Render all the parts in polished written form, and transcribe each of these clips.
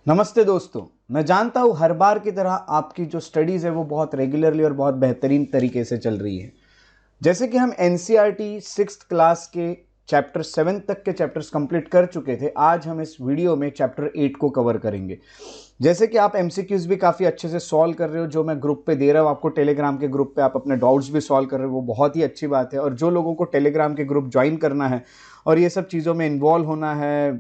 नमस्ते दोस्तों। मैं जानता हूँ हर बार की तरह आपकी जो स्टडीज़ है वो बहुत रेगुलरली और बहुत बेहतरीन तरीके से चल रही है। जैसे कि हम एनसीईआरटी 6th क्लास के चैप्टर 7 तक के चैप्टर्स कंप्लीट कर चुके थे, आज हम इस वीडियो में चैप्टर 8 को कवर करेंगे। जैसे कि आप एमसीक्यूज भी काफ़ी अच्छे से सॉल्व कर रहे हो, जो मैं ग्रुप पे दे रहा हूँ आपको टेलीग्राम के ग्रुप पे, आप अपने डाउट्स भी सॉल्व कर रहे हो, वो बहुत ही अच्छी बात है। और जो लोगों को टेलीग्राम के ग्रुप ज्वाइन करना है और ये सब चीज़ों में इन्वॉल्व होना है,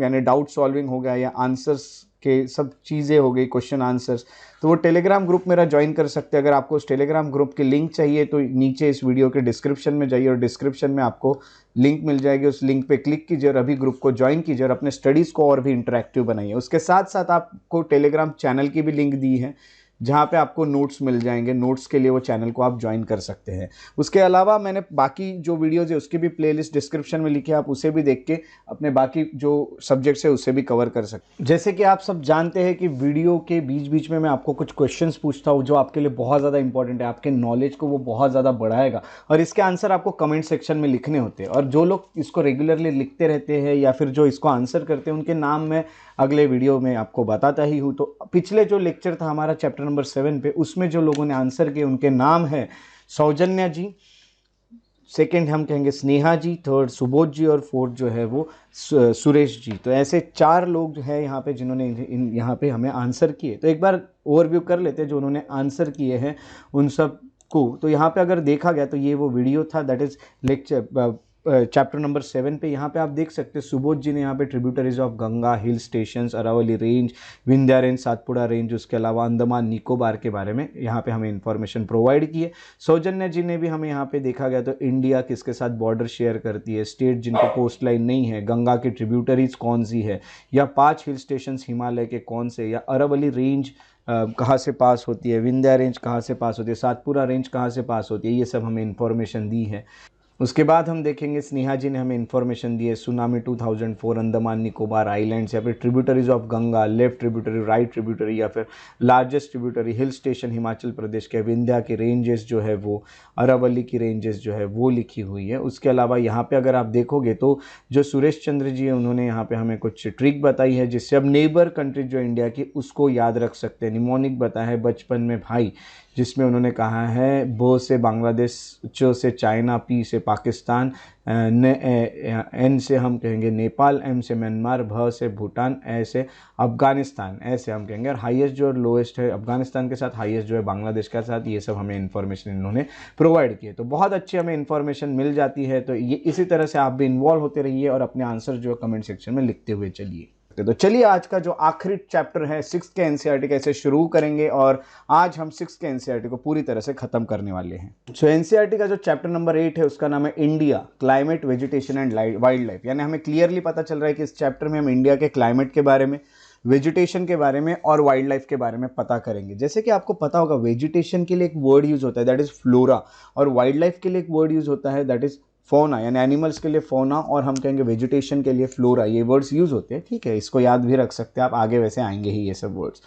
यानी डाउट सॉल्विंग हो गया या आंसर्स के सब चीज़ें हो गई, क्वेश्चन आंसर्स, तो वो टेलीग्राम ग्रुप मेरा ज्वाइन कर सकते हैं। अगर आपको उस टेलीग्राम ग्रुप की लिंक चाहिए तो नीचे इस वीडियो के डिस्क्रिप्शन में जाइए और डिस्क्रिप्शन में आपको लिंक मिल जाएगी। उस लिंक पे क्लिक कीजिए और अभी ग्रुप को ज्वाइन कीजिए और अपने स्टडीज़ को और भी इंटरेक्टिव बनाइए। उसके साथ साथ आपको टेलीग्राम चैनल की भी लिंक दी है, जहाँ पे आपको नोट्स मिल जाएंगे। नोट्स के लिए वो चैनल को आप ज्वाइन कर सकते हैं। उसके अलावा मैंने बाकी जो वीडियोज़ है उसकी भी प्लेलिस्ट डिस्क्रिप्शन में लिखी है, आप उसे भी देख के अपने बाकी जो सब्जेक्ट्स है उसे भी कवर कर सकते हैं। जैसे कि आप सब जानते हैं कि वीडियो के बीच बीच में मैं आपको कुछ क्वेश्चंस पूछता हूँ जो आपके लिए बहुत ज़्यादा इंपॉर्टेंट है, आपके नॉलेज को वो बहुत ज़्यादा बढ़ाएगा, और इसके आंसर आपको कमेंट सेक्शन में लिखने होते हैं। और जो लोग इसको रेगुलरली लिखते रहते हैं या फिर जो इसको आंसर करते हैं, उनके नाम मैं अगले वीडियो में आपको बताता ही हूँ। तो पिछले जो लेक्चर था हमारा चैप्टर नंबर 7 पे, उसमें जो लोगों ने आंसर किए उनके नाम है सौजन्या जी, सेकंड हम कहेंगे स्नेहा जी, थर्ड सुबोध जी, और फोर्थ जो है वो सुरेश जी। तो ऐसे 4 लोग जो है यहाँ पे जिन्होंने यहाँ पे हमें आंसर किए। तो एक बार ओवरव्यू कर लेते हैं जो उन्होंने आंसर किए हैं उन सब को। तो यहाँ पे अगर देखा गया तो ये वो वीडियो था, that is lecture chapter number 7 पे। यहाँ पे आप देख सकते हैं सुबोध जी ने यहाँ पे tributaries of Ganga, hill stations, Aravalli range, Vindhya range, Satpura range, उसके अलावा अंडमान निकोबार के बारे में यहाँ पे हमें इंफॉर्मेशन प्रोवाइड की है। सौजन्या जी ने भी हमें यहाँ पे देखा गया तो इंडिया किसके साथ बॉर्डर शेयर करती है, स्टेट जिनको कोस्ट लाइन नहीं है, गंगा की ट्रिब्यूटरीज कौन सी है, या 5 हिल स्टेशन हिमालय के कौन से, या अरावली रेंज कहाँ से पास होती है, विंध्या रेंज कहाँ से पास होती है, सातपुरा रेंज कहाँ से पास होती है, ये सब हमें इंफॉर्मेशन दी है। उसके बाद हम देखेंगे स्नेहा जी ने हमें इन्फॉर्मेशन दी है सुनामी 2004, अंडमान निकोबार आइलैंड्स, या फिर tributaries of Ganga, left tributary, right tributary, या फिर largest tributary, hill station Himachal Pradesh के, विंध्या के रेंजेस जो है वो, अरावली की रेंजेस जो है वो लिखी हुई है। उसके अलावा यहाँ पे अगर आप देखोगे तो जो सुरेश चंद्र जी है उन्होंने यहाँ पे हमें कुछ ट्रिक बताई है जिससे अब नेबर कंट्री जो इंडिया की उसको याद रख सकते हैं। निमोनिक बताया है बचपन में भाई, जिसमें उन्होंने कहा है ब से बांग्लादेश, च से चाइना, पी से पाकिस्तान, एन से हम कहेंगे नेपाल, एम से म्यांमार, भ से भूटान, ए से अफगानिस्तान, ऐसे हम कहेंगे। और हाईएस्ट जो लोएस्ट है अफगानिस्तान के साथ, हाईएस्ट जो है बांग्लादेश के साथ। ये सब हमें इन्फॉर्मेशन इन्होंने प्रोवाइड की है। तो बहुत अच्छी हमें इन्फॉर्मेशन मिल जाती है। तो ये इसी तरह से आप भी इन्वॉल्व होते रहिए और अपने आंसर जो है कमेंट सेक्शन में लिखते हुए चलिए। तो चलिए आज का जो आखिरी चैप्टर है 6th के एनसीईआरटी कैसे शुरू करेंगे, और आज हम 6th के एनसीईआरटी को पूरी तरह से खत्म करने वाले हैं। सो एनसीईआरटी का जो चैप्टर नंबर 8 है उसका नाम है India, climate, vegetation and wild life. यानी हमें क्लियरली पता चल रहा है कि इस चैप्टर में हम इंडिया के क्लाइमेट के बारे में, वेजिटेशन के बारे में और वाइल्ड लाइफ के बारे में पता करेंगे। जैसे कि आपको पता होगा वेजिटेशन के लिए एक वर्ड यूज होता है दैट इज फ्लोरा, और वाइल्ड लाइफ के लिए एक वर्ड यूज होता है दैट इज फोना, यानी एनिमल्स के लिए फोना, और हम कहेंगे वेजिटेशन के लिए फ्लोरा। ये वर्ड्स यूज होते हैं, ठीक है, इसको याद भी रख सकते हैं आप, आगे वैसे आएंगे ही ये सब वर्ड्स।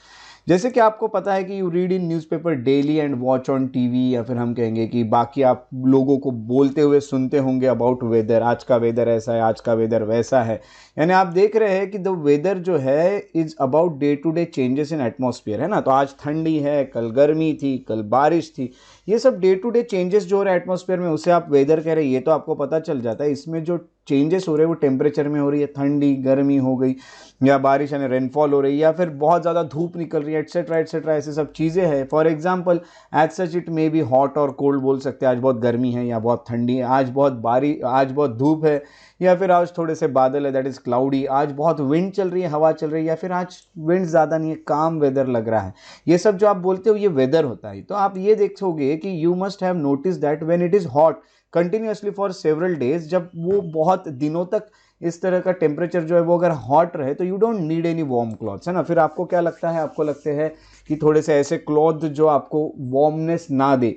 जैसे कि आपको पता है कि you read in newspaper daily and watch on TV, या फिर हम कहेंगे कि बाकी आप लोगों को बोलते हुए सुनते होंगे अबाउट वेदर, आज का वेदर ऐसा है, आज का वेदर वैसा है। यानी आप देख रहे हैं कि द वेदर जो है is about day to day changes in atmosphere, है ना। तो आज ठंडी है, कल गर्मी थी, कल बारिश थी, ये सब डे टू डे चेंजेस जो हो रहे हैं एटमॉस्फेयर में उसे आप वेदर कह रहे हैं। ये तो आपको पता चल जाता है। इसमें जो चेंजेस हो रहे हैं वो टेम्परेचर में हो रही है, ठंडी गर्मी हो गई, या बारिश यानी रेनफॉल हो रही है, या फिर बहुत ज़्यादा धूप निकल रही है, एटसेट्रा एटसेट्रा, ऐसे सब चीज़ें हैं। For example as such it may be hot और कोल्ड बोल सकते हैं। आज बहुत गर्मी है या बहुत ठंडी है, आज बहुत धूप है, या फिर आज थोड़े से बादल है दैट इज़ क्लाउडी, आज बहुत विंड चल रही है, हवा चल रही है, या फिर आज विंड ज़्यादा नहीं है, काम वेदर लग रहा है। ये सब जो आप बोलते हो ये वेदर होता है। तो आप ये देखोगे कि you must have notice that when it is hot continuously for several days, जब वो बहुत दिनों तक इस तरह का टेम्परेचर जो है वो अगर हॉट रहे तो you don't need any warm clothes, है ना। फिर आपको क्या लगता है, आपको लगते हैं कि थोड़े से ऐसे क्लॉथ जो आपको वार्मनेस ना दे,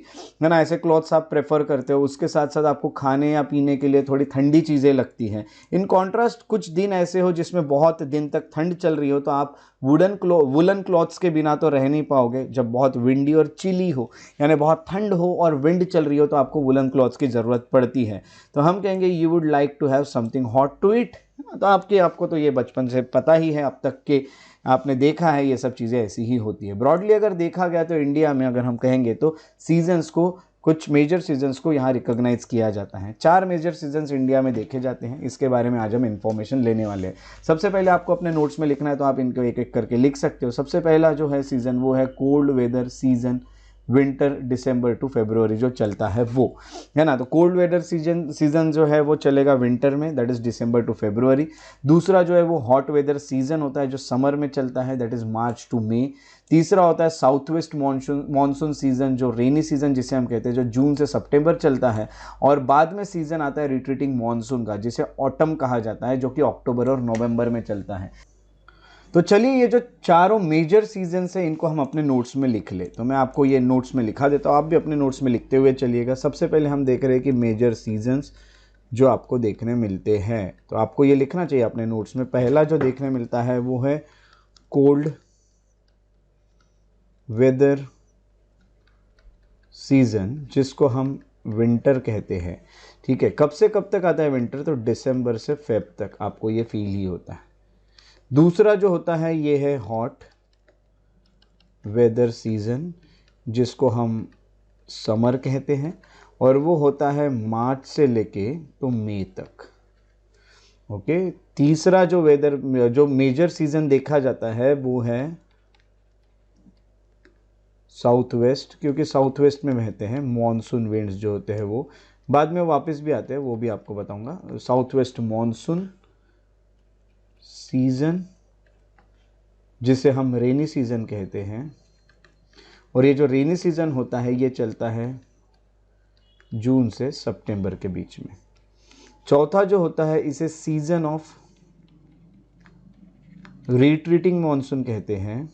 है ना, ऐसे क्लॉथ्स आप प्रेफर करते हो। उसके साथ साथ आपको खाने या पीने के लिए थोड़ी ठंडी चीज़ें लगती हैं। इन कॉन्ट्रास्ट कुछ दिन ऐसे हो जिसमें बहुत दिन तक ठंड चल रही हो, तो आप वुलन क्लॉथ्स के बिना तो रह नहीं पाओगे। जब बहुत विंडी और चिली हो, यानी बहुत ठंड हो और विंड चल रही हो, तो आपको वुलन क्लॉथ्स की ज़रूरत पड़ती है। तो हम कहेंगे you would like to have something hot to eat, तो आपको तो ये बचपन से पता ही है, अब तक के आपने देखा है, ये सब चीज़ें ऐसी ही होती है। ब्रॉडली अगर देखा गया तो इंडिया में अगर हम कहेंगे तो सीजन्स को, कुछ मेजर सीजन्स को यहाँ रिकॉग्नाइज किया जाता है। 4 मेजर सीजन्स इंडिया में देखे जाते हैं, इसके बारे में आज हम इन्फॉर्मेशन लेने वाले हैं। सबसे पहले आपको अपने नोट्स में लिखना है तो आप इनको एक एक करके लिख सकते हो। सबसे पहला जो है सीज़न वो है cold weather season, winter December to February जो चलता है वो, है ना। तो कोल्ड वेदर सीजन जो है वो चलेगा विंटर में, दैट इज दिसंबर टू फरवरी। दूसरा जो है वो हॉट वेदर सीजन होता है जो समर में चलता है, दैट इज मार्च टू मई। तीसरा होता है साउथ वेस्ट मानसून सीजन जो रेनी सीजन जिसे हम कहते हैं, जो जून से सितंबर चलता है। और बाद में सीजन आता है रिट्रीटिंग मानसून का, जिसे ऑटम कहा जाता है, जो कि अक्टूबर और नवंबर में चलता है। तो चलिए ये जो चारों मेजर सीजन्स हैं इनको हम अपने नोट्स में लिख ले। तो मैं आपको ये नोट्स में लिखा देता हूँ, आप भी अपने नोट्स में लिखते हुए चलिएगा। सबसे पहले हम देख रहे हैं कि मेजर सीजन्स जो आपको देखने मिलते हैं, तो आपको ये लिखना चाहिए अपने नोट्स में। पहला जो देखने मिलता है वो है कोल्ड वेदर सीजन, जिसको हम विंटर कहते हैं। ठीक है, कब से कब तक आता है विंटर? तो दिसंबर से फेब तक आपको ये फील ही होता है। दूसरा जो होता है ये है हॉट वेदर सीजन, जिसको हम समर कहते हैं, और वो होता है मार्च से लेके तो मई तक। ओके, तीसरा जो मेजर सीजन देखा जाता है वो है साउथ वेस्ट, क्योंकि साउथ वेस्ट में बहते हैं मॉनसून विंड्स जो होते हैं, वो बाद में वापस भी आते हैं, वो भी आपको बताऊंगा। साउथ वेस्ट मॉनसून सीजन, जिसे हम रेनी सीजन कहते हैं, और ये जो रेनी सीजन होता है ये चलता है जून से सितंबर के बीच में। चौथा जो होता है इसे सीजन ऑफ रिट्रीटिंग मॉनसून कहते हैं,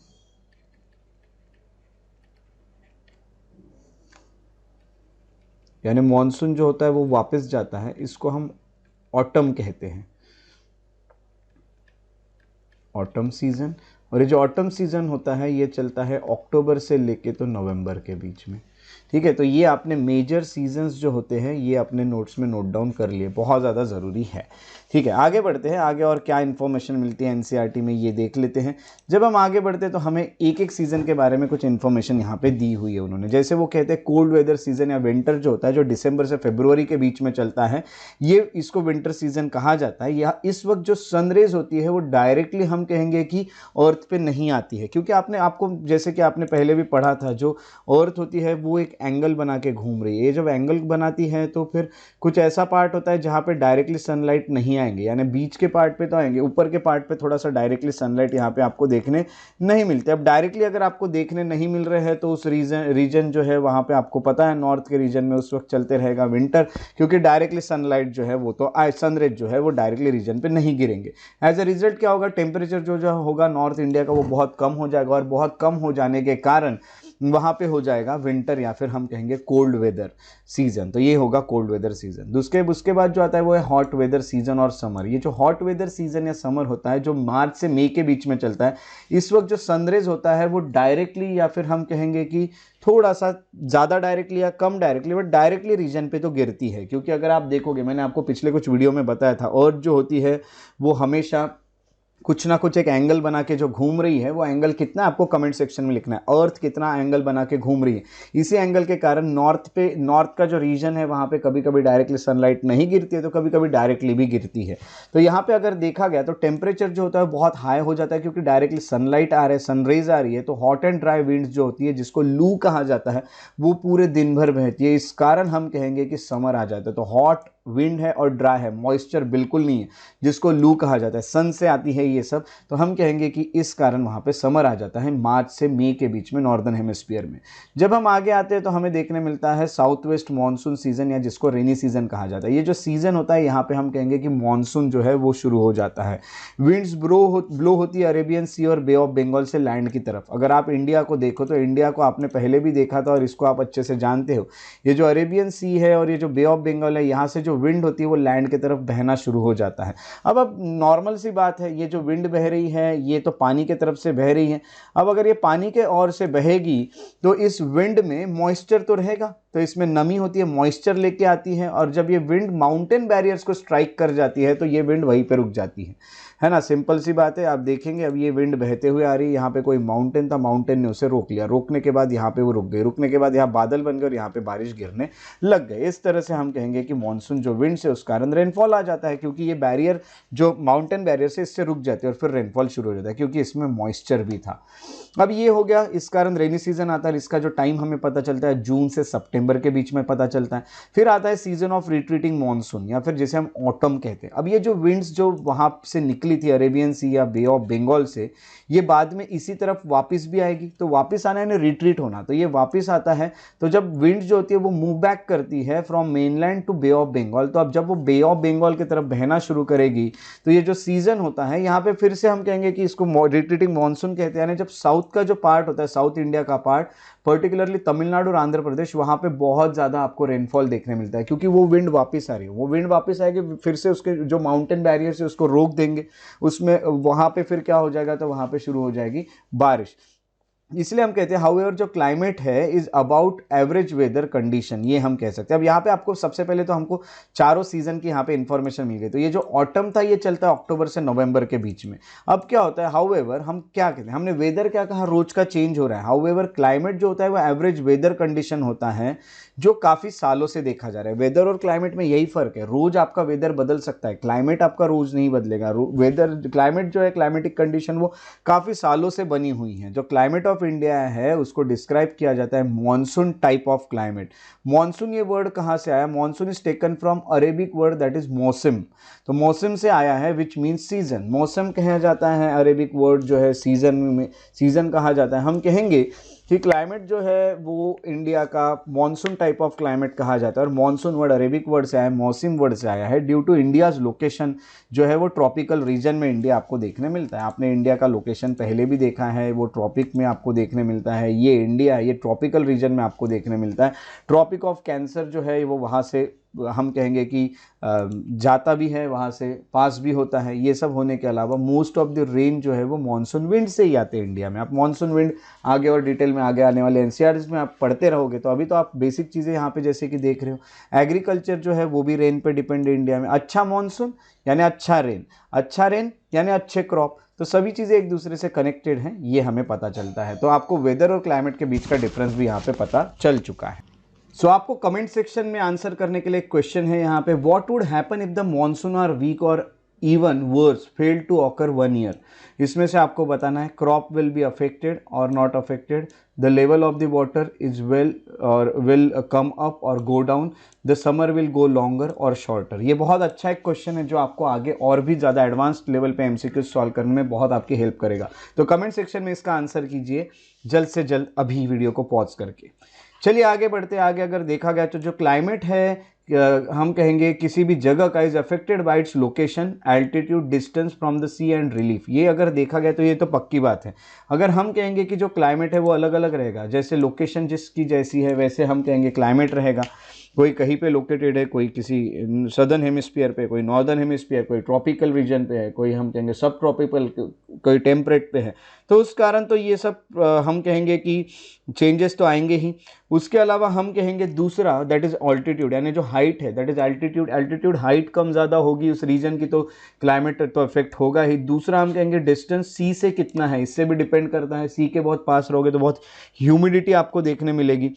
यानी मॉनसून जो होता है वो वापस जाता है, इसको हम ऑटम कहते हैं, ऑटम सीजन। और ये जो ऑटम सीजन होता है ये चलता है अक्टूबर से लेके तो नवंबर के बीच में। ठीक है, तो ये आपने मेजर सीजन्स जो होते हैं ये अपने नोट्स में नोट डाउन कर लिए, बहुत ज़्यादा ज़रूरी है। ठीक है, आगे बढ़ते हैं। आगे और क्या इन्फॉर्मेशन मिलती है एनसीईआरटी में ये देख लेते हैं। जब हम आगे बढ़ते हैं तो हमें एक एक सीज़न के बारे में कुछ इन्फॉर्मेशन यहाँ पे दी हुई है उन्होंने। जैसे वो कहते हैं कोल्ड वेदर सीजन या विंटर जो होता है, जो दिसंबर से फरवरी के बीच में चलता है, ये इसको विंटर सीजन कहा जाता है। यह इस वक्त जो सनरेज होती है वो डायरेक्टली हम कहेंगे कि अर्थ पे नहीं आती है, क्योंकि आपको जैसे कि आपने पहले भी पढ़ा था, जो अर्थ होती है वो एक एंगल बना के घूम रही है। ये जब एंगल बनाती है तो फिर कुछ ऐसा पार्ट होता है जहाँ पे डायरेक्टली सनलाइट नहीं आएंगे, यानी बीच के पार्ट पे तो आएंगे, ऊपर के पार्ट पे थोड़ा सा डायरेक्टली सनलाइट यहाँ पे आपको देखने नहीं मिलते। अब डायरेक्टली अगर आपको देखने नहीं मिल रहे हैं तो उस रीजन जो है वहाँ पे आपको पता है नॉर्थ के रीजन में उस वक्त चलते रहेगा विंटर, क्योंकि डायरेक्टली सनलाइट जो है वो तो सनरेज जो है वो डायरेक्टली रीजन पे नहीं गिरेंगे। एज ए रिजल्ट क्या होगा, टेम्परेचर जो होगा नॉर्थ इंडिया का वो बहुत कम हो जाएगा, और बहुत कम हो जाने के कारण वहाँ पे हो जाएगा विंटर, या फिर हम कहेंगे कोल्ड वेदर सीजन। तो ये होगा कोल्ड वेदर सीजन। उसके बाद जो आता है वो है हॉट वेदर सीजन और समर। ये जो हॉट वेदर सीजन या समर होता है जो मार्च से मई के बीच में चलता है, इस वक्त जो सनरेज होता है वो डायरेक्टली या फिर हम कहेंगे कि थोड़ा सा ज़्यादा डायरेक्टली या कम डायरेक्टली, बट डायरेक्टली रीजन पे तो गिरती है। क्योंकि अगर आप देखोगे, मैंने आपको पिछले कुछ वीडियो में बताया था, अर्थ जो होती है वो हमेशा कुछ ना कुछ एक एंगल बना के जो घूम रही है, वो एंगल कितना आपको कमेंट सेक्शन में लिखना है। अर्थ कितना एंगल बना के घूम रही है, इसी एंगल के कारण नॉर्थ का जो रीजन है वहाँ पे कभी कभी डायरेक्टली सनलाइट नहीं गिरती है, तो कभी कभी डायरेक्टली भी गिरती है। तो यहाँ पे अगर देखा गया तो टेम्परेचर जो होता है बहुत हाई हो जाता है, क्योंकि डायरेक्टली सनलाइट आ रहा है, सनरेज आ रही है। तो हॉट एंड ड्राई विंड्स जो होती है, जिसको लू कहा जाता है, वो पूरे दिन भर बहती है। इस कारण हम कहेंगे कि समर आ जाता है। तो हॉट विंड है और ड्राई है, मॉइस्चर बिल्कुल नहीं है, जिसको लू कहा जाता है, सन से आती है ये सब। तो हम कहेंगे कि इस कारण वहाँ पे समर आ जाता है मार्च से मई के बीच में नॉर्दर्न हेमिस्फीयर में। जब हम आगे आते हैं तो हमें देखने मिलता है साउथ वेस्ट मानसून सीजन, या जिसको रेनी सीजन कहा जाता है। ये जो सीजन होता है यहाँ पे हम कहेंगे कि मानसून जो है वो शुरू हो जाता है। विंड्स ब्लो होती है अरेबियन सी और बे ऑफ बंगाल से लैंड की तरफ। अगर आप इंडिया को देखो तो इंडिया को आपने पहले भी देखा था और इसको आप अच्छे से जानते हो। ये जो अरेबियन सी है और ये जो बे ऑफ बंगाल है, यहाँ से जो विंड होती है वो लैंड की तरफ बहना शुरू हो जाता है। अब नॉर्मल सी बात है, ये जो विंड बह रही है ये तो पानी की तरफ से बह रही है। अब अगर ये पानी के ओर से बहेगी तो इस विंड में मॉइस्चर तो रहेगा, तो इसमें नमी होती है, मॉइस्चर लेके आती है, और जब ये विंड माउंटेन बैरियर्स को स्ट्राइक कर जाती है तो ये विंड वहीं पे रुक जाती है ना। सिंपल सी बात है। आप देखेंगे अब ये विंड बहते हुए आ रही है, यहाँ पे कोई माउंटेन था, माउंटेन ने उसे रोक लिया, रोकने के बाद यहाँ पे वो रुक गई, रुकने के बाद यहाँ बादल बन गए और यहाँ पे बारिश गिरने लग गए। इस तरह से हम कहेंगे कि मानसून जो विंड से उस कारण रेनफॉल आ जाता है, क्योंकि ये बैरियर जो माउंटेन बैरियर से इससे रुक जाती है और फिर रेनफॉल शुरू हो जाता है, क्योंकि इसमें मॉइस्चर भी था। अब ये हो गया, इस कारण रेनी सीजन आता है। इसका जो टाइम हमें पता चलता है जून से सितंबर के बीच में पता चलता है। फिर आता है सीजन ऑफ रिट्रीटिंग मॉनसून, या फिर जिसे हम ऑटम कहते हैं। अब ये जो विंड्स जो वहां से निकली थी अरेबियन सी या बे ऑफ बंगाल से, ये बाद में इसी तरफ वापस भी आएगी। तो वापस आना है रिट्रीट होना, तो ये वापस आता है। तो जब विंड जो होती है वो मूव बैक करती है from mainland to Bay of Bengal, तो अब जब वो बे ऑफ बंगाल की तरफ बहना शुरू करेगी तो ये जो सीजन होता है यहाँ पे फिर से हम कहेंगे कि इसको रिट्रीटिंग मानसून कहते हैं। यानी जब साउथ का जो पार्ट होता है, साउथ इंडिया का पार्ट, पर्टिकुलरली तमिलनाडु और आंध्र प्रदेश, वहां पे बहुत ज्यादा आपको रेनफॉल देखने मिलता है, क्योंकि वो विंड वापस आ रही है। वो विंड वापस आएगी, फिर से उसके जो माउंटेन बैरियर से उसको रोक देंगे, उसमें वहां पे फिर क्या हो जाएगा, तो वहां पे शुरू हो जाएगी बारिश। इसलिए हम कहते हैं हाउएवर जो क्लाइमेट है is about average weather condition, ये हम कह सकते हैं। अब यहाँ पे आपको सबसे पहले तो हमको चारों सीजन की यहाँ पे इंफॉर्मेशन मिल गई। तो ये जो ऑटम था ये चलता है अक्टूबर से नवंबर के बीच में। अब क्या होता है, हाउएवर हम क्या कहते हैं, हमने वेदर क्या कहा, रोज का चेंज हो रहा है। हाउएवर क्लाइमेट जो होता है वो एवरेज वेदर कंडीशन होता है, जो काफी सालों से देखा जा रहा है। वेदर और क्लाइमेट में यही फर्क है, रोज आपका वेदर बदल सकता है, क्लाइमेट आपका रोज नहीं बदलेगा। वेदर क्लाइमेट जो है, क्लाइमेटिक कंडीशन वो काफी सालों से बनी हुई है। जो क्लाइमेट ऑफ इंडिया है उसको डिस्क्राइब किया जाता है monsoon type of climate. Monsoon ये वर्ड कहां से आया, monsoon is taken from Arabic word that is मौसम। तो मौसम से आया है विच मीन्स सीजन। मौसम कहा जाता है, अरेबिक वर्ड जो है सीजन में, सीजन कहा जाता है। हम कहेंगे कि क्लाइमेट जो है वो इंडिया का मॉनसून टाइप ऑफ क्लाइमेट कहा जाता है। और मॉनसून वर्ड अरेबिक वर्ड से आया, मौसम वर्ड से आया है, ड्यू टू इंडियाज लोकेशन जो है वो ट्रॉपिकल रीजन में इंडिया आपको देखने मिलता है। आपने इंडिया का लोकेशन पहले भी देखा है, वो ट्रॉपिक में आपको देखने मिलता है। ये इंडिया है, ये ट्रॉपिकल रीजन में आपको देखने मिलता है। ट्रॉपिक ऑफ कैंसर जो है वो वहाँ से हम कहेंगे कि जाता भी है, वहाँ से पास भी होता है। ये सब होने के अलावा मोस्ट ऑफ द रेन जो है वो मानसून विंड से ही आते हैं इंडिया में। आप मानसून विंड आगे और डिटेल में आगे आने वाले एनसीईआरटीज में आप पढ़ते रहोगे। तो अभी तो आप बेसिक चीज़ें यहाँ पे जैसे कि देख रहे हो। एग्रीकल्चर जो है वो भी रेन पे डिपेंड है इंडिया में। अच्छा मानसून यानी अच्छा रेन, अच्छा रेन यानी अच्छे क्रॉप, तो सभी चीज़ें एक दूसरे से कनेक्टेड हैं, ये हमें पता चलता है। तो आपको वेदर और क्लाइमेट के बीच का डिफरेंस भी यहाँ पे पता चल चुका है। सो आपको कमेंट सेक्शन में आंसर करने के लिए एक क्वेश्चन है यहाँ पे, what would happen if the monsoon are weak और even worse fail to occur 1 year. इसमें से आपको बताना है क्रॉप विल बी अफेक्टेड और not affected, the level of the water is well और विल कम अप और go down, the summer will go longer और शॉर्टर। ये बहुत अच्छा एक क्वेश्चन है जो आपको आगे और भी ज़्यादा एडवांस्ड लेवल पे एमसीक्यू सॉल्व करने में बहुत आपकी हेल्प करेगा। तो कमेंट सेक्शन में इसका आंसर कीजिए जल्द से जल्द, अभी वीडियो को पॉज करके। चलिए आगे बढ़ते, आगे अगर देखा गया तो जो क्लाइमेट है हम कहेंगे किसी भी जगह का is affected by its location, altitude, distance from the sea and relief. ये अगर देखा गया तो ये तो पक्की बात है। अगर हम कहेंगे कि जो क्लाइमेट है वो अलग अलग रहेगा, जैसे लोकेशन जिसकी जैसी है वैसे हम कहेंगे क्लाइमेट रहेगा। कोई कहीं पे लोकेटेड है, कोई किसी सदर्न हेमिस्फीयर पे, कोई नॉर्दर्न हेमिस्फीयर, कोई ट्रॉपिकल रीजन पे है, कोई हम कहेंगे सब ट्रॉपिकल, कोई टेम्परेट पे है। तो उस कारण तो ये सब हम कहेंगे कि चेंजेस तो आएंगे ही। उसके अलावा हम कहेंगे दूसरा दैट इज ऑल्टीट्यूड, यानी जो हाइट है that is altitude. Altitude height कम ज़्यादा होगी उस रीजन की तो क्लाइमेट तो इफेक्ट होगा ही। दूसरा हम कहेंगे डिस्टेंस सी से कितना है, इससे भी डिपेंड करता है। सी के बहुत पास रहोगे तो बहुत ह्यूमिडिटी आपको देखने मिलेगी।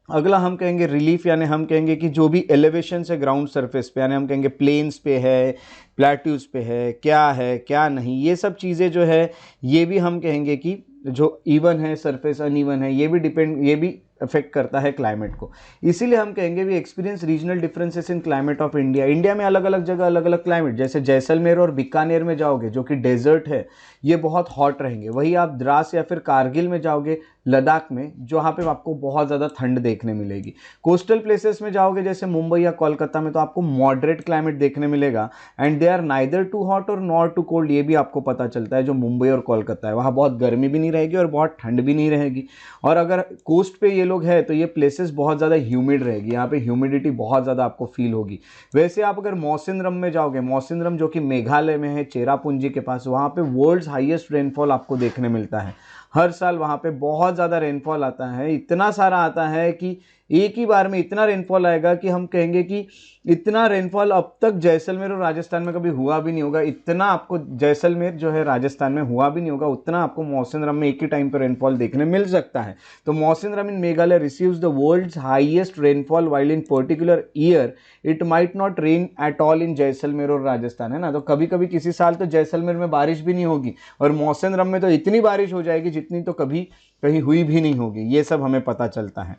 अगला हम कहेंगे रिलीफ, यानी हम कहेंगे कि जो भी एलिवेशन है ग्राउंड सरफेस पे, यानी हम कहेंगे प्लेन्स पे है, प्लेट्यूज पे है क्या नहीं, ये सब चीज़ें जो है ये भी हम कहेंगे कि जो इवन है सरफेस, अनइवन है, ये भी अफेक्ट करता है क्लाइमेट को। इसीलिए हम कहेंगे we experience regional differences in climate of India. India में अलग अलग जगह अलग अलग क्लाइमेट, जैसे जैसलमेर और बीकानेर में जाओगे जो कि डेजर्ट है, ये बहुत हॉट रहेंगे। वही आप द्रास या फिर कारगिल में जाओगे लद्दाख में, जहाँ पे आपको बहुत ज़्यादा ठंड देखने मिलेगी। कोस्टल प्लेसेस में जाओगे जैसे मुंबई या कोलकाता में तो आपको मॉडरेट क्लाइमेट देखने मिलेगा, and they are neither too hot और नॉट टू कोल्ड। ये भी आपको पता चलता है जो मुंबई और कोलकाता है, वहाँ बहुत गर्मी भी नहीं रहेगी और बहुत ठंड भी नहीं रहेगी। और अगर कोस्ट पे ये लोग हैं तो ये प्लेसेस बहुत ज़्यादा ह्यूमिड रहेगी, यहाँ पे ह्यूमिडिटी बहुत ज़्यादा आपको फील होगी। वैसे आप अगर मौसिनराम में जाओगे, मौसिनराम जो कि मेघालय में है, चेरापूंजी के पास, वहाँ पे वर्ल्ड्स हाईएस्ट रेनफॉल आपको देखने मिलता है। हर साल वहाँ पे बहुत ज़्यादा रेनफॉल आता है, इतना सारा आता है कि एक ही बार में इतना रेनफॉल आएगा कि हम कहेंगे कि इतना रेनफॉल अब तक जैसलमेर और राजस्थान में कभी हुआ भी नहीं होगा। इतना आपको जैसलमेर जो है राजस्थान में हुआ भी नहीं होगा, उतना आपको मौसिनराम में एक ही टाइम पर रेनफॉल देखने मिल सकता है। तो Mawsynram in Meghalaya receives the world's highest rainfall while in particular year it might not rain at all in Jaisalmer और राजस्थान, है ना। तो कभी कभी किसी साल तो जैसलमेर में बारिश भी नहीं होगी और मौसिनराम में तो इतनी बारिश हो जाएगी जितनी तो कभी कहीं हुई भी नहीं होगी। ये सब हमें पता चलता है।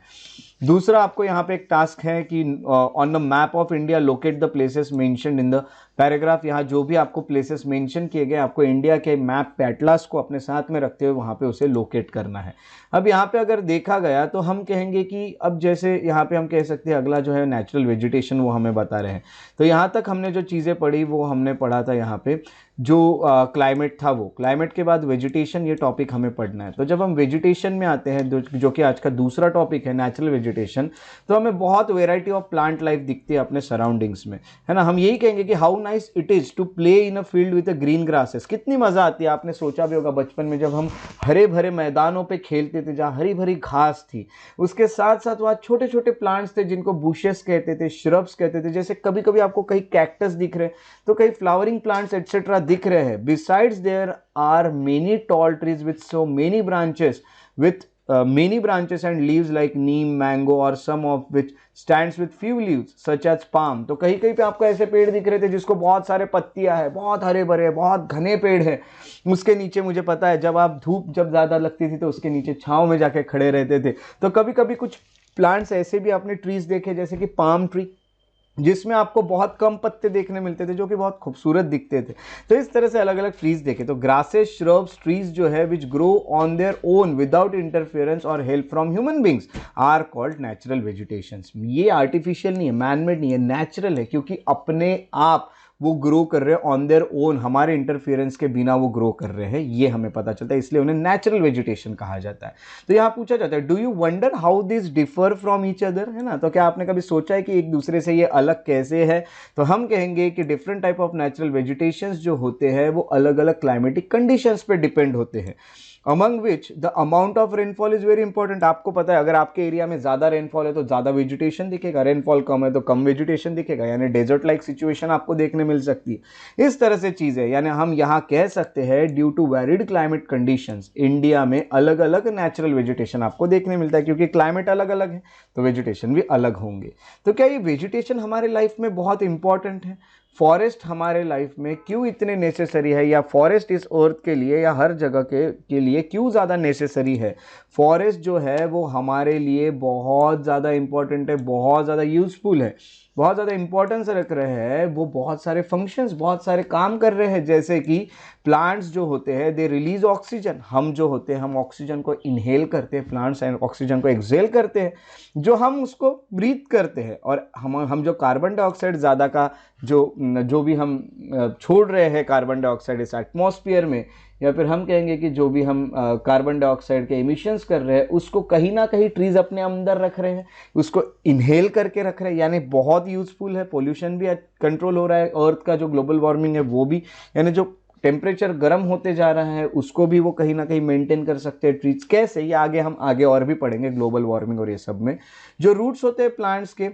दूसरा आपको यहाँ पे एक टास्क है कि on the map of India locate the places mentioned in the paragraph. यहाँ जो भी आपको प्लेसेस मेंशन किए गए, आपको इंडिया के मैप पे एटलास को अपने साथ में रखते हुए वहाँ पे उसे लोकेट करना है। अब यहाँ पे अगर देखा गया तो हम कहेंगे कि अब जैसे यहाँ पे हम कह सकते हैं अगला जो है नेचुरल वेजिटेशन, वो हमें बता रहे हैं। तो यहाँ तक हमने जो चीज़ें पढ़ी वो हमने पढ़ा था यहाँ पे जो क्लाइमेट था, वो क्लाइमेट के बाद वेजिटेशन, ये टॉपिक हमें पढ़ना है। तो जब हम वेजिटेशन में आते हैं जो कि आज का दूसरा टॉपिक है नेचुरल वेजिटेशन, तो हमें बहुत वेराइटी ऑफ प्लांट लाइफ दिखती है अपने सराउंडिंग्स में, है ना। हम यही कहेंगे कि how nice it is to play in a field with a green grasses. कितनी मज़ा आती है, आपने सोचा भी होगा बचपन में जब हम हरे भरे मैदानों पे खेलते थे जहाँ हरी भरी घास थी, उसके साथ साथ वहाँ छोटे छोटे प्लांट्स थे जिनको बुशेस कहते थे, श्रब्स कहते थे। जैसे कभी कभी आपको कई कैक्टस दिख रहे हैं, तो कई फ्लावरिंग प्लांट्स एटसेट्रा दिख रहे हैं। Besides there are many tall trees with so many branches with many branches and leaves like neem, mango or some of which stands with few leaves such as palm। तो कहीं कहीं पे आपको ऐसे पेड़ दिख रहे थे जिसको बहुत सारे पत्तियां है, बहुत हरे भरे, बहुत घने पेड़ है। उसके नीचे मुझे पता है जब आप धूप जब ज़्यादा लगती थी तो उसके नीचे छाँव में जाके खड़े रहते थे। तो कभी कभी कुछ प्लांट्स ऐसे भी आपने ट्रीज देखे जैसे कि पाम ट्री, जिसमें आपको बहुत कम पत्ते देखने मिलते थे जो कि बहुत खूबसूरत दिखते थे। तो इस तरह से अलग अलग ट्रीज देखे। तो ग्रासेस, श्रब्स, ट्रीज जो है which grow on their own without interference और help from human beings are called natural vegetations. ये आर्टिफिशियल नहीं है, मैनमेड नहीं है, नेचुरल है, क्योंकि अपने आप वो ग्रो कर रहे हैं ऑन देयर ओन, हमारे इंटरफेरेंस के बिना वो ग्रो कर रहे हैं, ये हमें पता चलता है, इसलिए उन्हें नेचुरल वेजिटेशन कहा जाता है। तो यहाँ पूछा जाता है do you wonder how this differ from each other, है ना। तो क्या आपने कभी सोचा है कि एक दूसरे से ये अलग कैसे है। तो हम कहेंगे कि different type of natural vegetations जो होते हैं वो अलग अलग क्लाइमेटिक कंडीशंस पे डिपेंड होते हैं, among which the amount of rainfall is very important. आपको पता है अगर आपके एरिया में ज़्यादा रेनफॉल है तो ज़्यादा वेजिटेशन दिखेगा, रेनफॉल कम है तो कम वेजिटेशन दिखेगा, यानी डेजर्ट लाइक सिचुएशन आपको देखने मिल सकती है। इस तरह से चीज़ है, यानी हम यहाँ कह सकते हैं due to varied climate conditions India में अलग अलग नेचुरल वेजिटेशन आपको देखने मिलता है, क्योंकि क्लाइमेट अलग अलग है तो वेजिटेशन भी अलग होंगे। तो क्या ये वेजिटेशन हमारे लाइफ में बहुत इंपॉर्टेंट है? फॉरेस्ट हमारे लाइफ में क्यों इतने नेसेसरी है, या फॉरेस्ट इस अर्थ के लिए या हर जगह के लिए क्यों ज़्यादा नेसेसरी है? फॉरेस्ट जो है वो हमारे लिए बहुत ज़्यादा इंपॉर्टेंट है, बहुत ज़्यादा यूज़फुल है, बहुत ज़्यादा इंपॉर्टेंस रख रहे हैं। वो बहुत सारे फंक्शंस, बहुत सारे काम कर रहे हैं, जैसे कि प्लांट्स जो होते हैं दे रिलीज ऑक्सीजन। हम जो होते हैं हम ऑक्सीजन को इनहेल करते हैं, प्लांट्स ऑक्सीजन को एक्सहेल करते हैं, जो हम उसको ब्रीथ करते हैं। और हम जो कार्बन डाइऑक्साइड ज़्यादा का जो भी हम छोड़ रहे हैं कार्बन डाइऑक्साइड इस एटमॉस्फेयर में, या फिर हम कहेंगे कि जो भी हम कार्बन डाइऑक्साइड के एमिशंस कर रहे हैं उसको कहीं ना कहीं ट्रीज अपने अंदर रख रहे हैं, उसको इनहेल करके रख रहे हैं, यानी बहुत यूजफुल है। पोल्यूशन भी कंट्रोल हो रहा है, अर्थ का जो ग्लोबल वार्मिंग है वो भी, यानी जो टेम्परेचर गर्म होते जा रहा है उसको भी वो कहीं ना कहीं मेंटेन कर सकते हैं ट्रीज। कैसे, ये हम आगे और भी पढ़ेंगे ग्लोबल वार्मिंग और ये सब में। जो रूट्स होते हैं प्लांट्स के,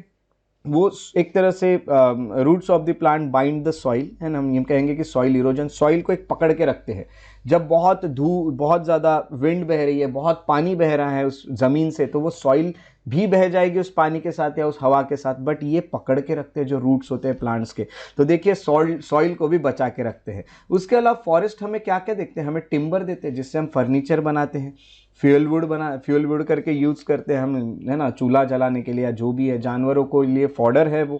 वो एक तरह से roots of the plant bind the soil, है ना। हम ये कहेंगे कि सॉइल इरोजन, सॉइल को एक पकड़ के रखते हैं। जब बहुत ज़्यादा विंड बह रही है, बहुत पानी बह रहा है उस ज़मीन से, तो वो सॉइल भी बह जाएगी उस पानी के साथ या उस हवा के साथ, बट ये पकड़ के रखते हैं जो रूट्स होते हैं प्लांट्स के। तो देखिए सॉइल को भी बचा के रखते हैं। उसके अलावा फॉरेस्ट हमें क्या क्या देते हैं, हमें टिम्बर देते हैं जिससे हम फर्नीचर बनाते हैं, फ्यूल वुड करके यूज़ करते हैं हम, है ना, चूल्हा जलाने के लिए, या जो भी है जानवरों को लिए फॉडर है वो,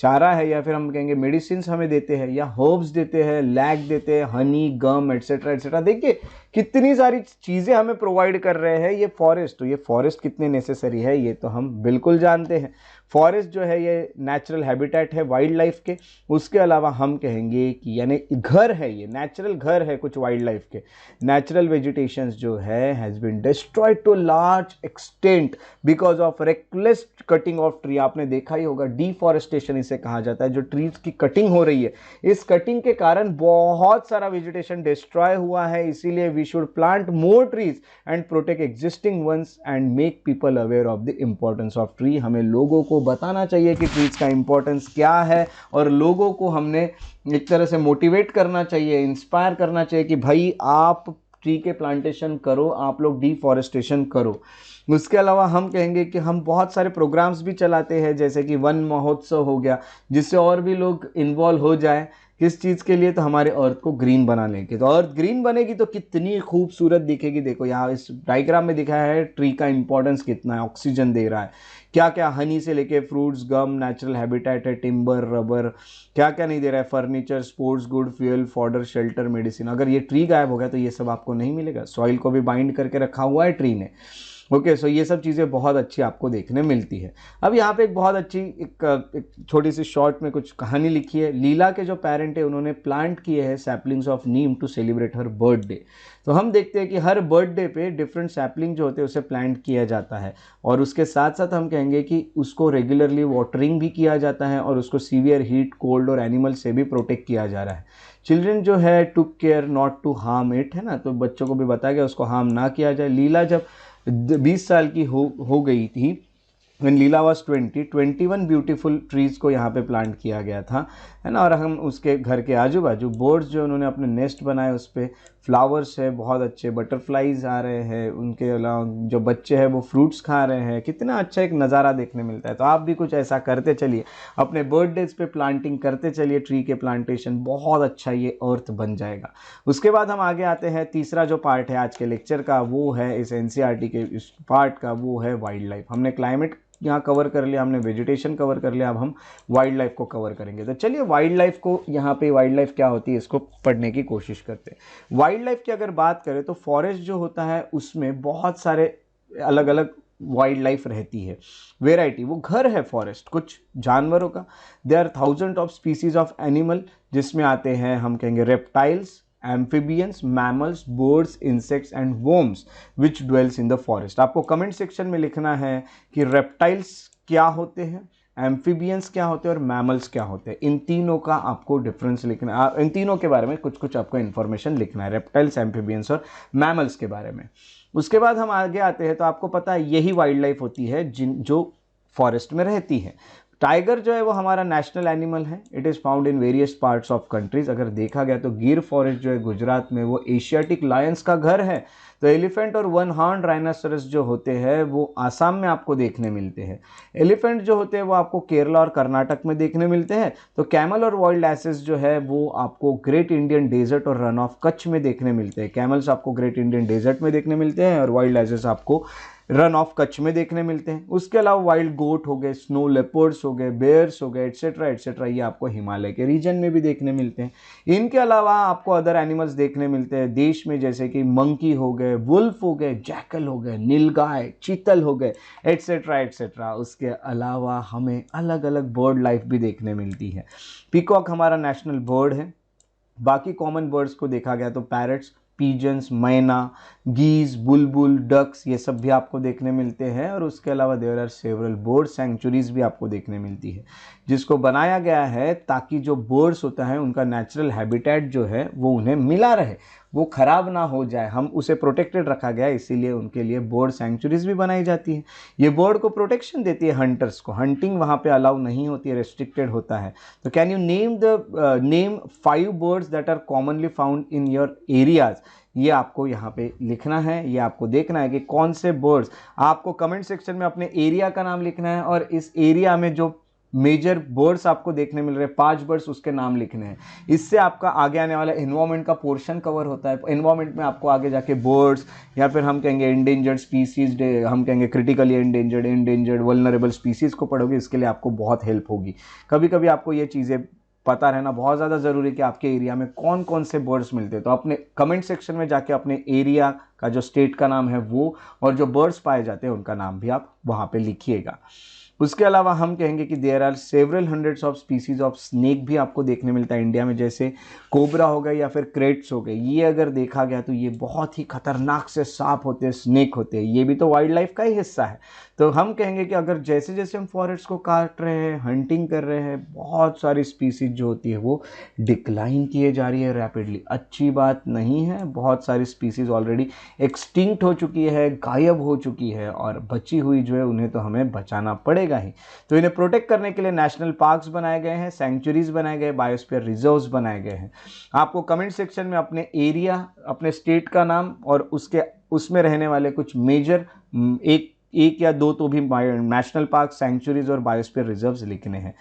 चारा है या फिर हम कहेंगे मेडिसिन हमें देते हैं, या हर्ब्स देते हैं, लैक देते हैं, हनी, गम एटसेट्रा एटसेट्रा। देखिए कितनी सारी चीज़ें हमें प्रोवाइड कर रहे हैं ये फॉरेस्ट। तो ये फॉरेस्ट कितने नेसेसरी है ये तो हम बिल्कुल जानते हैं। फॉरेस्ट जो है ये नेचुरल हैबिटेट है वाइल्ड लाइफ के। उसके अलावा हम कहेंगे कि यानी घर है, ये नेचुरल घर है कुछ वाइल्ड लाइफ के। नेचुरल वेजिटेशंस जो है has been destroyed to large extent because of reckless cutting of tree. आपने देखा ही होगा, डिफॉरेस्टेशन इसे कहा जाता है। जो ट्रीज की कटिंग हो रही है, इस कटिंग के कारण बहुत सारा वेजिटेशन डिस्ट्रॉय हुआ है। इसीलिए we should plant more trees and protect existing ones and make people aware of the importance of tree. हमें लोगों को बताना चाहिए कि ट्रीज का इंपॉर्टेंस क्या है, और लोगों को हमने एक तरह से मोटिवेट करना चाहिए, इंस्पायर करना चाहिए कि भाई आप ट्री के प्लांटेशन करो, आप लोग डिफॉरेस्टेशन करो। उसके अलावा हम कहेंगे कि हम बहुत सारे प्रोग्राम्स भी चलाते हैं, जैसे कि वन महोत्सव हो गया, जिससे और भी लोग इन्वॉल्व हो जाए। किस चीज़ के लिए? तो हमारे अर्थ को ग्रीन बनाने के। तो अर्थ ग्रीन बनेगी तो कितनी खूबसूरत दिखेगी। देखो यहाँ इस डायग्राम में दिखाया है ट्री का इंपॉर्टेंस कितना है। ऑक्सीजन दे रहा है, क्या क्या, हनी से लेके फ्रूट्स, गम, नेचुरल हैबिटेट है, टिम्बर, रबर, क्या क्या नहीं दे रहा है, furniture, sports good, fuel, fodder, shelter, medicine. अगर ये ट्री गायब हो गया तो ये सब आपको नहीं मिलेगा। सॉइल को भी बाइंड करके रखा हुआ है ट्री ने। ओके, सो ये सब चीज़ें बहुत अच्छी आपको देखने मिलती है। अब यहाँ पे एक बहुत अच्छी एक छोटी सी शॉर्ट में कुछ कहानी लिखी है। लीला के जो पेरेंट है उन्होंने प्लांट किए हैं saplings of neem to celebrate हर बर्थडे। तो हम देखते हैं कि हर बर्थडे पे डिफरेंट सैपलिंग जो होते हैं उसे प्लांट किया जाता है, और उसके साथ साथ हम कहेंगे कि उसको रेगुलरली वाटरिंग भी किया जाता है, और उसको सीवियर हीट, कोल्ड और एनिमल से भी प्रोटेक्ट किया जा रहा है। चिल्ड्रन जो है took care not to harm it, है ना, तो बच्चों को भी बताया गया उसको हार्म ना किया जाए। लीला जब 20 साल की हो गई थी, when Leela was 21 beautiful trees को यहाँ पे प्लांट किया गया था, है ना। और हम उसके घर के आजू बाजू बर्ड्स जो उन्होंने अपने नेस्ट बनाए, उस पर फ्लावर्स है बहुत अच्छे, बटरफ्लाइज आ रहे हैं, उनके अलावा जो बच्चे हैं वो फ्रूट्स खा रहे हैं। कितना अच्छा एक नज़ारा देखने मिलता है। तो आप भी कुछ ऐसा करते चलिए, अपने बर्थडेज पे प्लांटिंग करते चलिए, ट्री के प्लांटेशन, बहुत अच्छा ये अर्थ बन जाएगा। उसके बाद हम आगे आते हैं, तीसरा जो पार्ट है आज के लेक्चर का वो है, इस NCERT के इस पार्ट का, वो है वाइल्ड लाइफ। हमने क्लाइमेट यहाँ कवर कर लिया, हमने वेजिटेशन कवर कर लिया, अब हम वाइल्ड लाइफ को कवर करेंगे। तो चलिए वाइल्ड लाइफ को, यहाँ पे वाइल्ड लाइफ क्या होती है इसको पढ़ने की कोशिश करते हैं। वाइल्ड लाइफ की अगर बात करें तो फॉरेस्ट जो होता है उसमें बहुत सारे अलग अलग वाइल्ड लाइफ रहती है, वेराइटी, वो घर है फॉरेस्ट कुछ जानवरों का। There are thousand of species of animal, जिसमें आते हैं हम कहेंगे reptiles, amphibians, mammals, birds, insects and worms which dwells in the forest. आपको कमेंट सेक्शन में लिखना है कि रेप्टाइल्स क्या होते हैं, एम्फीबियंस क्या होते हैं और मैमल्स क्या होते हैं। इन तीनों का आपको डिफरेंस लिखना है, इन तीनों के बारे में कुछ कुछ आपको इन्फॉर्मेशन लिखना है, रेप्टाइल्स, एम्फीबियंस और मैमल्स के बारे में। उसके बाद हम आगे आते हैं, तो आपको पता है यही वाइल्ड लाइफ होती है जो फॉरेस्ट में रहती है। टाइगर जो है वो हमारा नेशनल एनिमल है। It is found in various parts of countries. अगर देखा गया तो गिर फॉरेस्ट जो है गुजरात में, वो एशियाटिक लायंस का घर है। तो एलिफेंट और वन हॉर्न राइनोसरस जो होते हैं वो आसाम में आपको देखने मिलते हैं। एलिफेंट जो होते हैं वो आपको केरला और कर्नाटक में देखने मिलते हैं। तो कैमल और वाइल्ड एसेस जो है वो आपको ग्रेट इंडियन डेजर्ट और रन ऑफ कच्छ में देखने मिलते हैं। कैमल्स आपको ग्रेट इंडियन डेजर्ट में देखने मिलते हैं और वाइल्ड एसेस आपको रन ऑफ कच्छ में देखने मिलते हैं। उसके अलावा वाइल्ड गोट हो गए, स्नो लेपर्ड्स हो गए, बेयर्स हो गए, एटसेट्रा एटसेट्रा, ये आपको हिमालय के रीजन में भी देखने मिलते हैं। इनके अलावा आपको अदर एनिमल्स देखने मिलते हैं देश में, जैसे कि मंकी हो गए, वुल्फ हो गए, जैकल हो गए, नीलगाय, चीतल हो गए, एटसेट्रा एटसेट्रा। उसके अलावा हमें अलग अलग बर्ड लाइफ भी देखने मिलती है। पीकॉक हमारा नेशनल बर्ड है। बाकी कॉमन बर्ड्स को देखा गया तो पैरट्स, पीजन्स, मैना, गीज, बुलबुल, डक्स, ये सब भी आपको देखने मिलते हैं। और उसके अलावा there are several bird sanctuaries भी आपको देखने मिलती है, जिसको बनाया गया है ताकि जो बर्ड्स होता है उनका नेचुरल हैबिटेट जो है वो उन्हें मिला रहे, वो खराब ना हो जाए, हम उसे प्रोटेक्टेड रखा गया है, इसीलिए उनके लिए बर्ड सेंचुरीज भी बनाई जाती है। ये बर्ड को प्रोटेक्शन देती है हंटर्स को। हंटिंग वहाँ पे अलाउ नहीं होती है, रेस्ट्रिक्टेड होता है। तो can you name 5 birds that are commonly found in your areas, ये आपको यहाँ पे लिखना है, ये आपको देखना है कि कौन से बर्ड्स। आपको कमेंट सेक्शन में अपने एरिया का नाम लिखना है और इस एरिया में जो मेजर बर्ड्स आपको देखने मिल रहे हैं, 5 बर्ड्स उसके नाम लिखने हैं। इससे आपका आगे आने वाला एनवायरमेंट का पोर्शन कवर होता है। एनवायरमेंट में आपको आगे जाके बर्ड्स या फिर हम कहेंगे इंडेंजर्ड स्पीसीज, हम कहेंगे क्रिटिकली इंडेंजर्ड वल्नरेबल स्पीसीज को पढ़ोगे, इसके लिए आपको बहुत हेल्प होगी। कभी कभी आपको ये चीज़ें पता रहना बहुत ज़्यादा ज़रूरी है कि आपके एरिया में कौन कौन से बर्ड्स मिलते हैं। तो अपने कमेंट सेक्शन में जाके अपने एरिया का जो स्टेट का नाम है वो और जो बर्ड्स पाए जाते हैं उनका नाम भी आप वहाँ पे लिखिएगा। उसके अलावा हम कहेंगे कि there are several hundreds of species of snake भी आपको देखने मिलता है इंडिया में, जैसे कोबरा हो गए या फिर क्रेट्स हो गए। ये अगर देखा गया तो ये बहुत ही खतरनाक से सांप होते हैं, स्नेक होते हैं, ये भी तो वाइल्ड लाइफ का ही हिस्सा है। तो हम कहेंगे कि अगर जैसे जैसे हम फॉरेस्ट को काट रहे हैं, हंटिंग कर रहे हैं, बहुत सारी स्पीसीज जो होती है वो डिक्लाइन किए जा रही है रैपिडली। अच्छी बात नहीं है, बहुत सारी स्पीसीज ऑलरेडी एक्सटिंक्ट हो चुकी है, गायब हो चुकी है, और बची हुई जो है उन्हें तो हमें बचाना पड़ेगा ही। तो इन्हें प्रोटेक्ट करने के लिए नेशनल पार्क्स बनाए गए हैं, सेंचुरीज बनाए गए, बायोस्फीयर रिजर्व्स बनाए गए हैं। आपको कमेंट सेक्शन में अपने एरिया, अपने स्टेट का नाम और उसमें रहने वाले कुछ मेजर एक या दो तो भी नेशनल पार्क, सेंचुरीज और बायोस्फीयर रिजर्व्स लिखने हैं।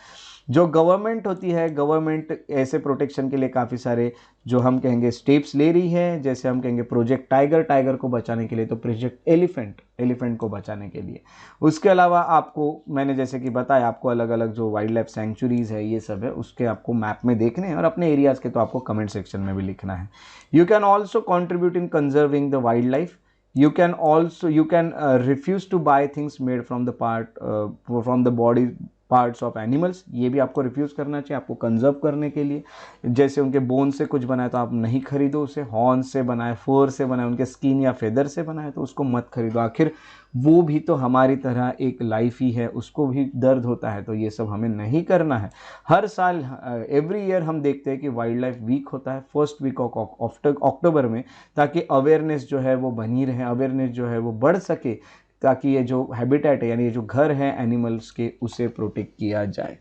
जो गवर्नमेंट होती है, गवर्नमेंट ऐसे प्रोटेक्शन के लिए काफ़ी सारे जो हम कहेंगे स्टेप्स ले रही है, जैसे हम कहेंगे प्रोजेक्ट टाइगर को बचाने के लिए, तो प्रोजेक्ट एलिफेंट को बचाने के लिए। उसके अलावा आपको मैंने जैसे कि बताया, आपको अलग अलग जो वाइल्ड लाइफ सेंचुरीज है ये सब है, उसके आपको मैप में देखने हैं और अपने एरियाज़ के तो आपको कमेंट सेक्शन में भी लिखना है। You can also contribute in conserving the wild life. You can refuse to buy things made from the body parts of animals. ये भी आपको रिफ्यूज़ करना चाहिए, आपको कंजर्व करने के लिए। जैसे उनके बोन से कुछ बनाए तो आप नहीं खरीदो उसे, हॉर्न से बनाए, फर से बनाए, उनके स्किन या फेदर से बनाए तो उसको मत खरीदो। आखिर वो भी तो हमारी तरह एक लाइफ ही है, उसको भी दर्द होता है, तो ये सब हमें नहीं करना है। हर साल एवरी ईयर हम देखते हैं कि वाइल्ड लाइफ वीक होता है फर्स्ट वीक ऑफ अक्टूबर में, ताकि अवेयरनेस जो है वो बनी रहे, अवेयरनेस जो है वो बढ़ सके, ताकि ये जो हैबिटेट है यानी ये जो घर है एनिमल्स के, उसे प्रोटेक्ट किया जाए।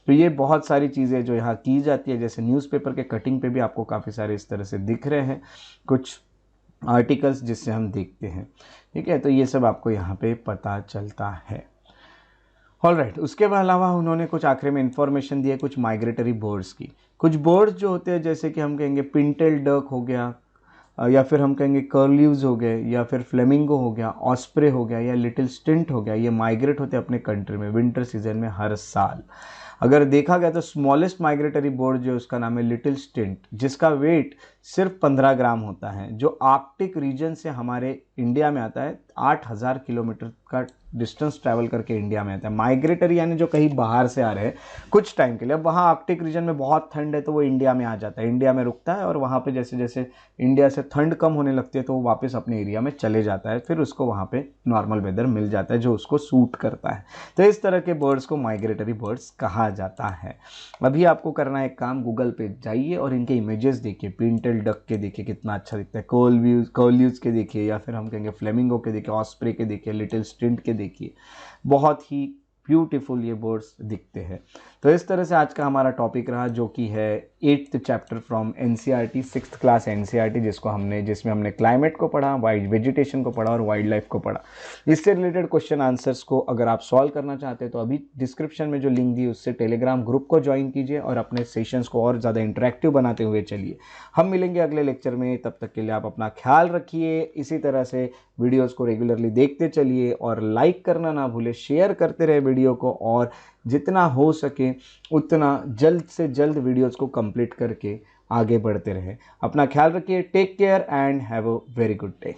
तो ये बहुत सारी चीज़ें जो यहाँ की जाती है, जैसे न्यूज़पेपर के कटिंग पे भी आपको काफ़ी सारे इस तरह से दिख रहे हैं कुछ आर्टिकल्स जिससे हम देखते हैं, ठीक है। तो ये सब आपको यहाँ पे पता चलता है। ऑलराइट, उसके अलावा उन्होंने कुछ आखिरी में इंफॉर्मेशन दी है कुछ माइग्रेटरी बर्ड्स की। कुछ बर्ड्स जो होते हैं जैसे कि हम कहेंगे पिंटेल डक हो गया, या फिर हम कहेंगे कर्ल्यूज हो गए, या फिर फ्लेमिंगो हो गया, ऑस्प्रे हो गया, या लिटिल स्टिंट हो गया, ये माइग्रेट होते हैं अपने कंट्री में विंटर सीजन में हर साल। अगर देखा गया तो स्मॉलेस्ट माइग्रेटरी बर्ड जो उसका नाम है लिटिल स्टिंट, जिसका वेट सिर्फ 15 ग्राम होता है, जो आर्कटिक रीजन से हमारे इंडिया में आता है। 8000 किलोमीटर का डिस्टेंस ट्रैवल करके इंडिया में आता है। माइग्रेटरी यानी जो कहीं बाहर से आ रहे हैं कुछ टाइम के लिए। अब वहाँ आर्कटिक रीजन में बहुत ठंड है तो वो इंडिया में आ जाता है, इंडिया में रुकता है, और वहाँ पे जैसे जैसे इंडिया से ठंड कम होने लगती है तो वो वापस अपने एरिया में चले जाता है, फिर उसको वहाँ पे नॉर्मल वेदर मिल जाता है जो उसको सूट करता है। तो इस तरह के बर्ड्स को माइग्रेटरी बर्ड्स कहा जाता है। अभी आपको करना है एक काम, गूगल पे जाइए और इनके इमेजेस देखिए, पिंटेल डक के देखिए कितना अच्छा दिखता है, कर्ल्यूज के देखिए, या फिर हम कहेंगे फ्लेमिंगो के देखिए, ऑस्प्रे के देखिए, लिटिल स्टिंट के देखिए, बहुत ही ब्यूटीफुल ये बर्ड्स दिखते हैं। तो इस तरह से आज का हमारा टॉपिक रहा, जो कि है 8th chapter from NCERT, 6th class NCERT, जिसमें हमने क्लाइमेट को पढ़ा, वाइल्ड वेजिटेशन को पढ़ा और वाइल्ड लाइफ को पढ़ा। इससे रिलेटेड क्वेश्चन आंसर्स को अगर आप सॉल्व करना चाहते हैं तो अभी डिस्क्रिप्शन में जो लिंक दी उससे टेलीग्राम ग्रुप को ज्वाइन कीजिए और अपने सेशंस को और ज़्यादा इंटरेक्टिव बनाते हुए चलिए। हम मिलेंगे अगले लेक्चर में, तब तक के लिए आप अपना ख्याल रखिए। इसी तरह से वीडियोज़ को रेगुलरली देखते चलिए और लाइक करना ना भूले, शेयर करते रहे वीडियो को, और जितना हो सके उतना जल्द से जल्द वीडियोज़ को कंप्लीट करके आगे बढ़ते रहे। अपना ख्याल रखिए, take care and have a very good day.